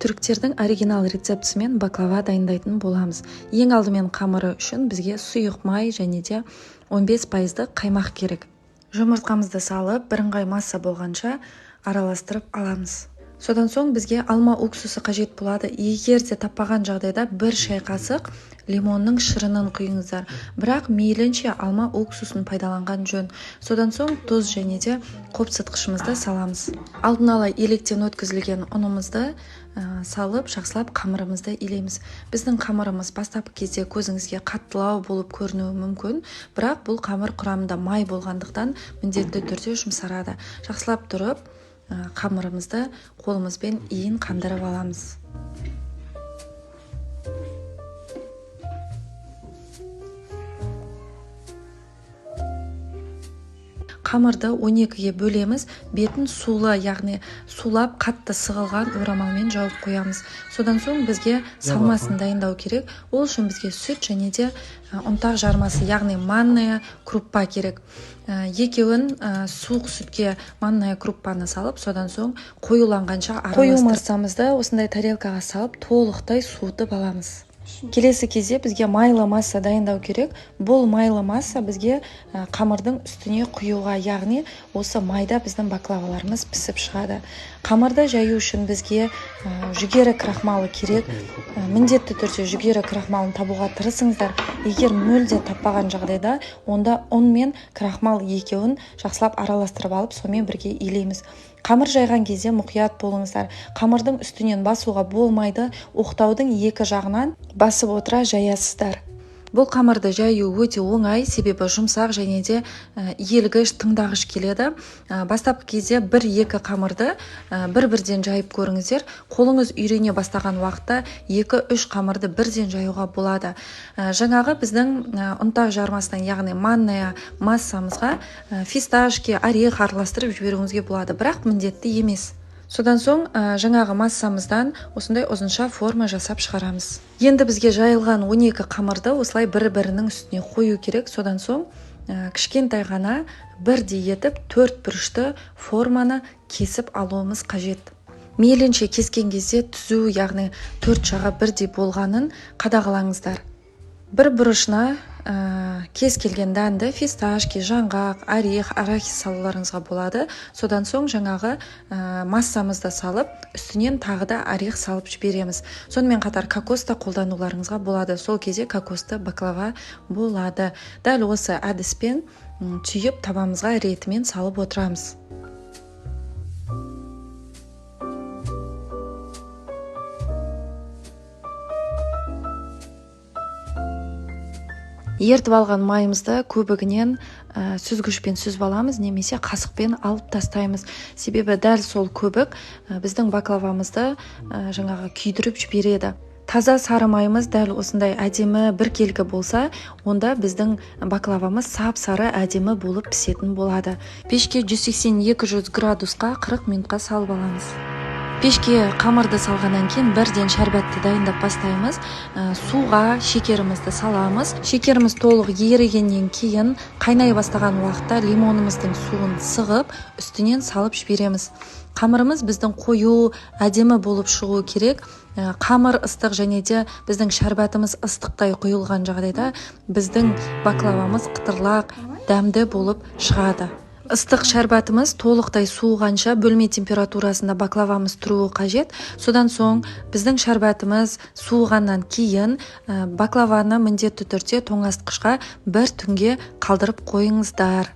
Түріктердің оригинал рецептісімен баклава дайындайтын боламыз. Ең алдымен қамыры үшін бізге сұйық май және де 15% қаймақ керек. Жұмыртқамызды салып, бірыңғай масса болғанша араластырып аламыз. Содан соң бізге алма уксусы қажет болады. Егер де таппаған жағдайда 1 шай қасық лимонның шырынын құйыңыздар. Бірақ мейлінше алма уксусын пайдаланған жөн. Содан соң тұз және де қопсытқышымызды саламыз. Алдын ала електен өткізілген ұнымызды салып, жақсылап қамырымызды илейміз. Біздің қамырымыз бастапқы кезде көзіңізге қаттылау болып көрінуі мүмкін, бірақ бұл қамыр құрамында май болғандықтан міндетті түрде жұмсарады. Жақсылап тұрып, қамырымызды қолымызбен иін қандырып аламыз. Қамырды 12-ге бөлеміз, бетін сулы, яғни сулап қатты сығылған орамалмен жауып қоямыз. Содан соң бізге салмасын дайындау керек. Ол үшін бізге сүт және де ұнтақ жармасы, яғни манная круппа керек. Екеуін суық сүтке манная круппаны салып, содан соң қоюланғанша араластырып. Қою массамызды осындай тарелкаға салып, толықтай суытып аламыз. Келесі кезде бізге майлы масса дайындау керек. Бұл майлы масса бізге қамырдың үстіне құюға, яғни осы майда біздің баклаваларымыз пісіп шығады. Қамырды жаю үшін бізге жүгері крахмалы керек. Міндетті түрде жүгері крахмалын табуға тырысыңыздар. Егер мүлде таппаған жағдайда, онда ұн мен крахмал екеуін жақсылап араластырып алып, сонымен бірге илейміз. Қамыр жайған кезде мұқият болыңыздар. Қамырдың үстінен басуға болмайды, оқтаудың екі жағынан басып отыра жаясыздар. Бұл қамырды жаю өте оңай, себебі жұмсақ және де иілгіш, тыңдағыш келеді. Бастапқы кезде 1-2 қамырды бір-бірден жайып көріңіздер. Қолыңыз үйрене бастаған уақытта 2-3 қамырды бірден жаюға болады. Жаңағы біздің ұнтақ жармасынан, яғни манная массамызға фисташки, орех араластырып жіберуіңізге болады, бірақ міндетті емес. Содан соң жаңағы массамыздан осындай ұзынша форма жасап шығарамыз. Енді бізге жайылған 12 қамырды осылай бір-бірінің үстіне қою керек. Содан соң кішкентай ғана бірдей етіп 4 бұрышты форманы кесіп алуымыз қажет. Мейлінше кескен кезде түзу, яғни 4 жағы бірдей болғанын қадағалаңыздар. Бір бұрышына кез келген дәнді фисташки, жаңғақ, орех, арахис салуларыңызға болады. Содан соң жаңағы массамызды салып, үстінен тағы да орех салып жібереміз. Сонымен қатар кокос та қолдануларыңызға болады. Сол кезде кокосты баклава болады. Дәл осы әдіспен түйіп табамызға ретімен салып отырамыз. Ертіп алған майымызды көбігінен сүзгішпен сүзіп аламыз, немесе қасықпен алып тастаймыз. Себебі дәл сол көбік біздің баклавамызды жаңағы күйдіріп жібереді. Таза сары майымыз дәл осындай әдемі бір келгі болса, онда біздің баклавамыз сап-сары әдемі болып пісетін болады. Пешке 180-200 градусқа 40 минутқа салып аламыз. Пешке қамырды салғаннан кейін бірден шәрбәтті дайындап бастаймыз. Суға шекерімізді саламыз. Шекеріміз толық ерігеннен кейін қайнай бастаған уақытта лимонымыздың суын сығып, үстінен салып жібереміз. Қамырымыз біздің қою, әдемі болып шығу керек. Қамыр ыстық және де біздің шәрбәтіміз ыстықтай құйылған жағдайда біздің баклавамыз қытырлақ, дәмді болып шығады. Ыстық шәрбәтіміз толықтай суығанша бөлме температурасында баклавамыз тұруы қажет. Содан соң біздің шәрбәтіміз суығаннан кейін баклаваны міндетті түрде тоңазытқышқа 1 түнге қалдырып қойыңыздар.